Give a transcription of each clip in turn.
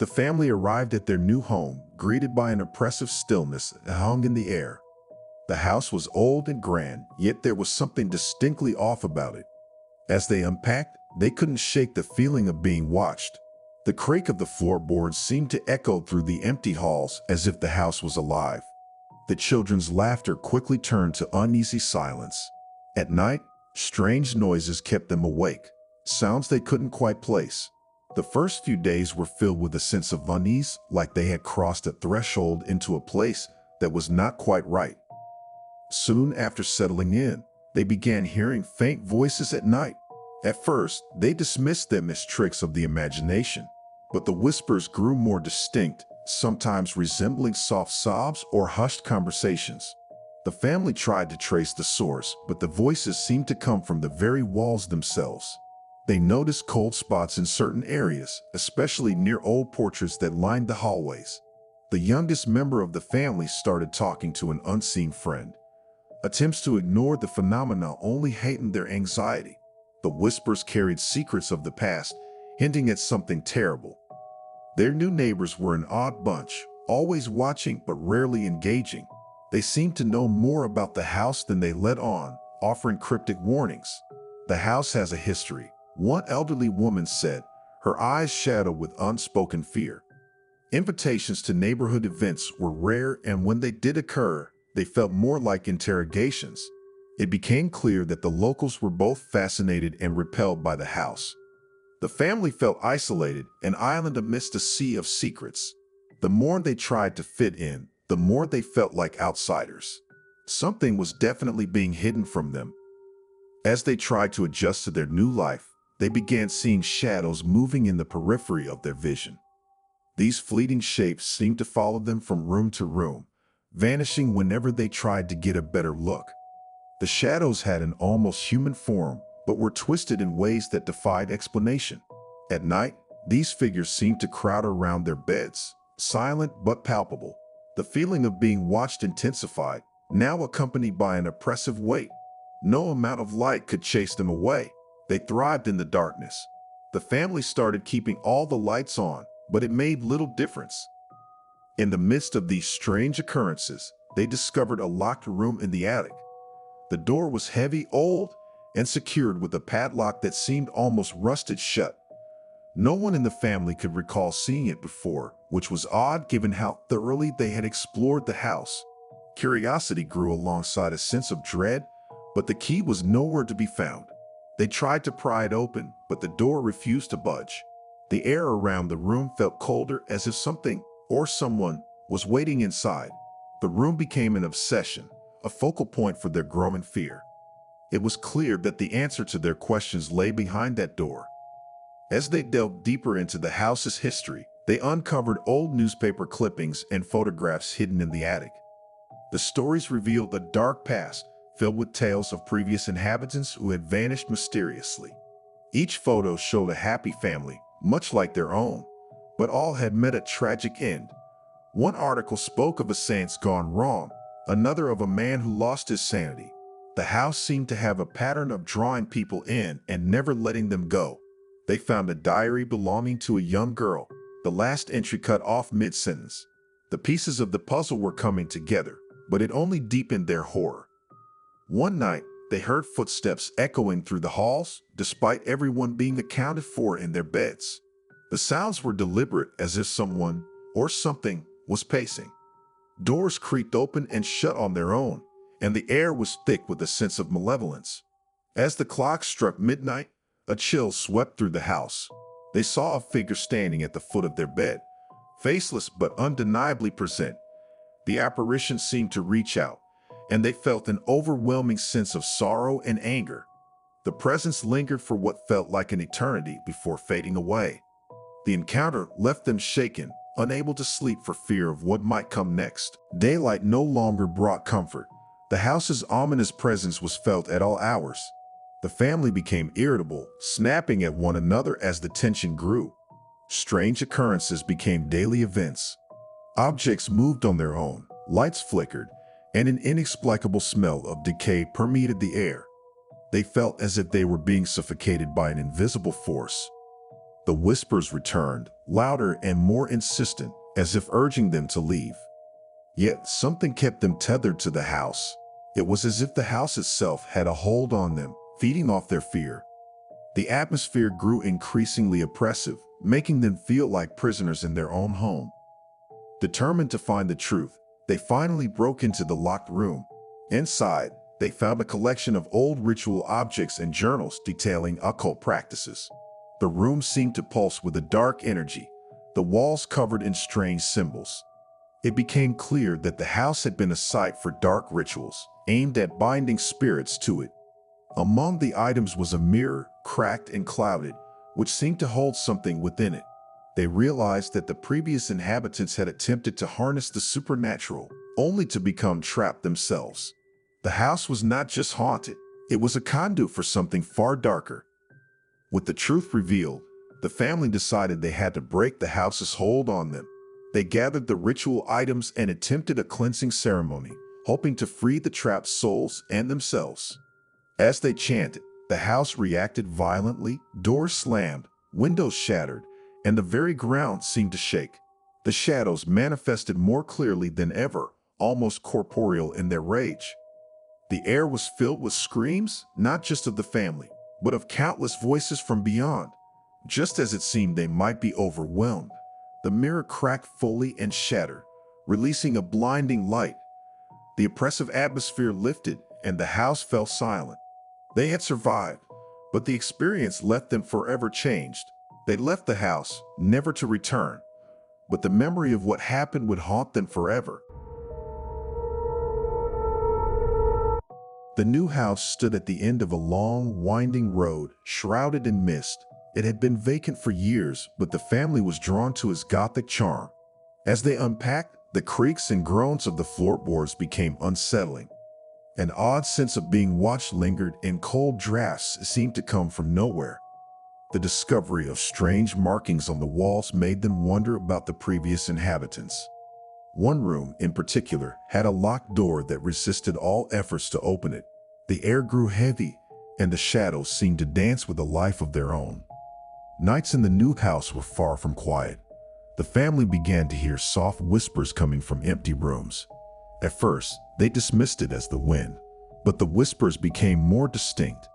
The family arrived at their new home, greeted by an oppressive stillness that hung in the air. The house was old and grand, yet there was something distinctly off about it. As they unpacked, they couldn't shake the feeling of being watched. The creak of the floorboards seemed to echo through the empty halls as if the house was alive. The children's laughter quickly turned to uneasy silence. At night, strange noises kept them awake, sounds they couldn't quite place. The first few days were filled with a sense of unease, like they had crossed a threshold into a place that was not quite right. Soon after settling in, they began hearing faint voices at night. At first, they dismissed them as tricks of the imagination, but the whispers grew more distinct, sometimes resembling soft sobs or hushed conversations. The family tried to trace the source, but the voices seemed to come from the very walls themselves. They noticed cold spots in certain areas, especially near old portraits that lined the hallways. The youngest member of the family started talking to an unseen friend. Attempts to ignore the phenomena only heightened their anxiety. The whispers carried secrets of the past, hinting at something terrible. Their new neighbors were an odd bunch, always watching but rarely engaging. They seemed to know more about the house than they let on, offering cryptic warnings. "The house has a history," one elderly woman said, her eyes shadowed with unspoken fear. Invitations to neighborhood events were rare, and when they did occur, they felt more like interrogations. It became clear that the locals were both fascinated and repelled by the house. The family felt isolated, an island amidst a sea of secrets. The more they tried to fit in, the more they felt like outsiders. Something was definitely being hidden from them. As they tried to adjust to their new life, they began seeing shadows moving in the periphery of their vision. These fleeting shapes seemed to follow them from room to room, vanishing whenever they tried to get a better look. The shadows had an almost human form, but were twisted in ways that defied explanation. At night, these figures seemed to crowd around their beds, silent but palpable. The feeling of being watched intensified, now accompanied by an oppressive weight. No amount of light could chase them away. They thrived in the darkness. The family started keeping all the lights on, but it made little difference. In the midst of these strange occurrences, they discovered a locked room in the attic. The door was heavy, old, and secured with a padlock that seemed almost rusted shut. No one in the family could recall seeing it before, which was odd given how thoroughly they had explored the house. Curiosity grew alongside a sense of dread, but the key was nowhere to be found. They tried to pry it open, but the door refused to budge. The air around the room felt colder, as if something or someone was waiting inside. The room became an obsession, a focal point for their growing fear. It was clear that the answer to their questions lay behind that door. As they delved deeper into the house's history, they uncovered old newspaper clippings and photographs hidden in the attic. The stories revealed a dark past, filled with tales of previous inhabitants who had vanished mysteriously. Each photo showed a happy family, much like their own, but all had met a tragic end. One article spoke of a seance gone wrong, another of a man who lost his sanity. The house seemed to have a pattern of drawing people in and never letting them go. They found a diary belonging to a young girl, the last entry cut off mid-sentence. The pieces of the puzzle were coming together, but it only deepened their horror. One night, they heard footsteps echoing through the halls, despite everyone being accounted for in their beds. The sounds were deliberate, as if someone or something was pacing. Doors creaked open and shut on their own, and the air was thick with a sense of malevolence. As the clock struck midnight, a chill swept through the house. They saw a figure standing at the foot of their bed, faceless but undeniably present. The apparition seemed to reach out, and they felt an overwhelming sense of sorrow and anger. The presence lingered for what felt like an eternity before fading away. The encounter left them shaken, unable to sleep for fear of what might come next. Daylight no longer brought comfort. The house's ominous presence was felt at all hours. The family became irritable, snapping at one another as the tension grew. Strange occurrences became daily events. Objects moved on their own, lights flickered, and an inexplicable smell of decay permeated the air. They felt as if they were being suffocated by an invisible force. The whispers returned, louder and more insistent, as if urging them to leave. Yet something kept them tethered to the house. It was as if the house itself had a hold on them, feeding off their fear. The atmosphere grew increasingly oppressive, making them feel like prisoners in their own home. Determined to find the truth, they finally broke into the locked room. Inside, they found a collection of old ritual objects and journals detailing occult practices. The room seemed to pulse with a dark energy, the walls covered in strange symbols. It became clear that the house had been a site for dark rituals, aimed at binding spirits to it. Among the items was a mirror, cracked and clouded, which seemed to hold something within it. They realized that the previous inhabitants had attempted to harness the supernatural, only to become trapped themselves. The house was not just haunted, it was a conduit for something far darker. With the truth revealed, the family decided they had to break the house's hold on them. They gathered the ritual items and attempted a cleansing ceremony, hoping to free the trapped souls and themselves. As they chanted, the house reacted violently, doors slammed, windows shattered, and the very ground seemed to shake. The shadows manifested more clearly than ever, almost corporeal in their rage. The air was filled with screams, not just of the family, but of countless voices from beyond. Just as it seemed they might be overwhelmed, the mirror cracked fully and shattered, releasing a blinding light. The oppressive atmosphere lifted, and the house fell silent. They had survived, but the experience left them forever changed. They left the house, never to return, but the memory of what happened would haunt them forever. The new house stood at the end of a long, winding road, shrouded in mist. It had been vacant for years, but the family was drawn to its Gothic charm. As they unpacked, the creaks and groans of the floorboards became unsettling. An odd sense of being watched lingered, and cold drafts seemed to come from nowhere. The discovery of strange markings on the walls made them wonder about the previous inhabitants. One room, in particular, had a locked door that resisted all efforts to open it. The air grew heavy, and the shadows seemed to dance with a life of their own. Nights in the new house were far from quiet. The family began to hear soft whispers coming from empty rooms. At first, they dismissed it as the wind, but the whispers became more distinct.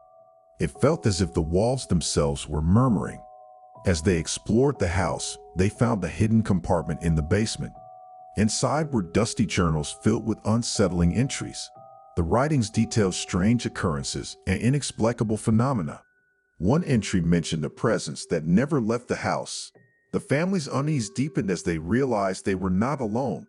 It felt as if the walls themselves were murmuring. As they explored the house, they found a hidden compartment in the basement. Inside were dusty journals filled with unsettling entries. The writings detailed strange occurrences and inexplicable phenomena. One entry mentioned a presence that never left the house. The family's unease deepened as they realized they were not alone.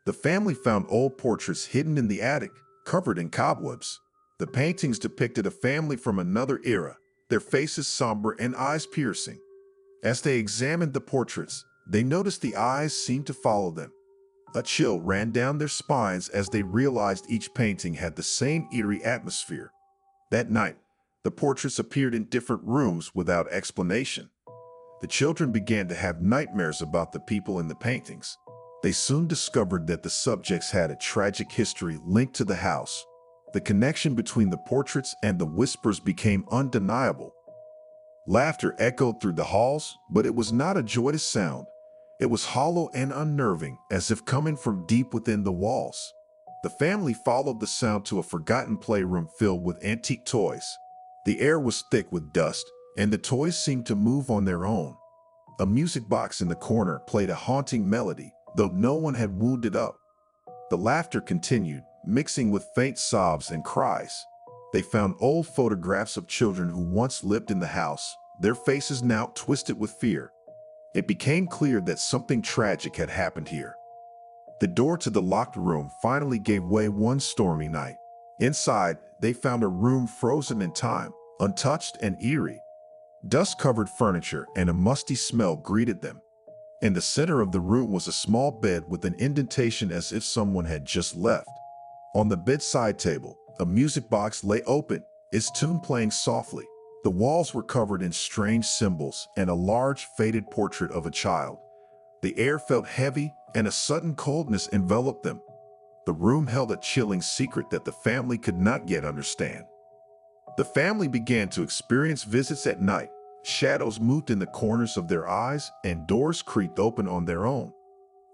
The family found old portraits hidden in the attic, covered in cobwebs. The paintings depicted a family from another era, their faces somber and eyes piercing. As they examined the portraits, they noticed the eyes seemed to follow them. A chill ran down their spines as they realized each painting had the same eerie atmosphere. That night, the portraits appeared in different rooms without explanation. The children began to have nightmares about the people in the paintings. They soon discovered that the subjects had a tragic history linked to the house. The connection between the portraits and the whispers became undeniable. Laughter echoed through the halls, but it was not a joyous sound. It was hollow and unnerving, as if coming from deep within the walls. The family followed the sound to a forgotten playroom filled with antique toys. The air was thick with dust, and the toys seemed to move on their own. A music box in the corner played a haunting melody, though no one had wound it up. The laughter continued, mixing with faint sobs and cries. They found old photographs of children who once lived in the house, their faces now twisted with fear. It became clear that something tragic had happened here. The door to the locked room finally gave way one stormy night. Inside, they found a room frozen in time, untouched and eerie. Dust-covered furniture and a musty smell greeted them. In the center of the room was a small bed with an indentation as if someone had just left. On the bedside table, a music box lay open, its tune playing softly. The walls were covered in strange symbols and a large, faded portrait of a child. The air felt heavy, and a sudden coldness enveloped them. The room held a chilling secret that the family could not yet understand. The family began to experience visits at night, Shadows moved in the corners of their eyes, and doors creaked open on their own.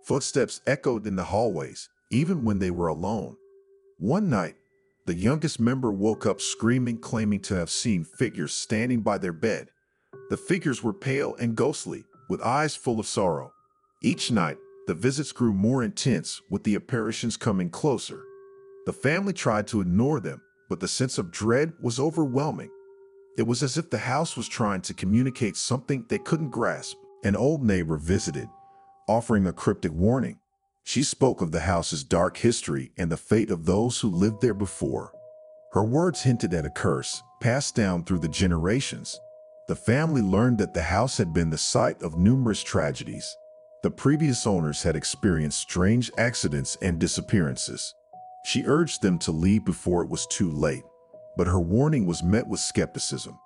Footsteps echoed in the hallways, even when they were alone. One night, the youngest member woke up screaming, claiming to have seen figures standing by their bed. The figures were pale and ghostly, with eyes full of sorrow. Each night, the visits grew more intense, with the apparitions coming closer. The family tried to ignore them, but the sense of dread was overwhelming. It was as if the house was trying to communicate something they couldn't grasp. An old neighbor visited, offering a cryptic warning. She spoke of the house's dark history and the fate of those who lived there before. Her words hinted at a curse passed down through the generations. The family learned that the house had been the site of numerous tragedies. The previous owners had experienced strange accidents and disappearances. She urged them to leave before it was too late, but her warning was met with skepticism.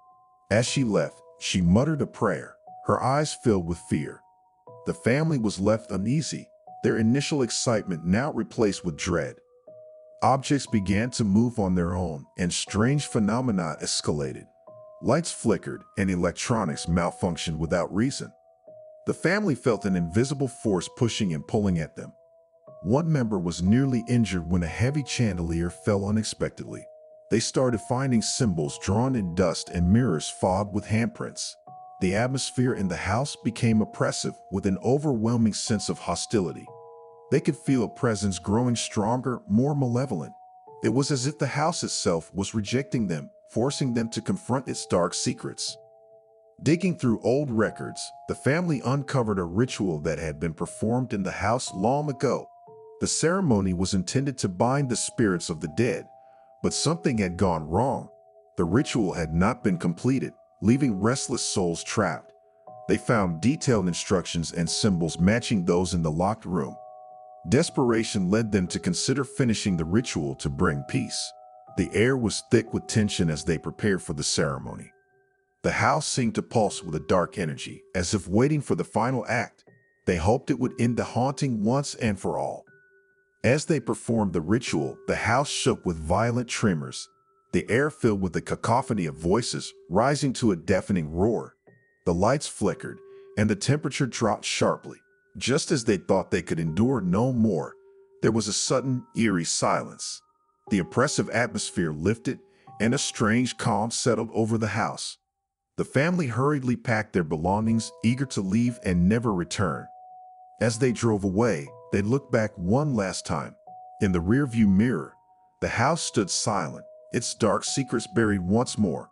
As she left, she muttered a prayer, her eyes filled with fear. The family was left uneasy, their initial excitement now replaced with dread. Objects began to move on their own, and strange phenomena escalated. Lights flickered, and electronics malfunctioned without reason. The family felt an invisible force pushing and pulling at them. One member was nearly injured when a heavy chandelier fell unexpectedly. They started finding symbols drawn in dust and mirrors fogged with handprints. The atmosphere in the house became oppressive, with an overwhelming sense of hostility. They could feel a presence growing stronger, more malevolent. It was as if the house itself was rejecting them, forcing them to confront its dark secrets. Digging through old records, the family uncovered a ritual that had been performed in the house long ago. The ceremony was intended to bind the spirits of the dead, but something had gone wrong. The ritual had not been completed, leaving restless souls trapped. They found detailed instructions and symbols matching those in the locked room. Desperation led them to consider finishing the ritual to bring peace. The air was thick with tension as they prepared for the ceremony. The house seemed to pulse with a dark energy, as if waiting for the final act. They hoped it would end the haunting once and for all. As they performed the ritual, the house shook with violent tremors. The air filled with a cacophony of voices, rising to a deafening roar. The lights flickered, and the temperature dropped sharply. Just as they thought they could endure no more, there was a sudden, eerie silence. The oppressive atmosphere lifted, and a strange calm settled over the house. The family hurriedly packed their belongings, eager to leave and never return. As they drove away, they looked back one last time. In the rearview mirror, the house stood silent, its dark secrets buried once more.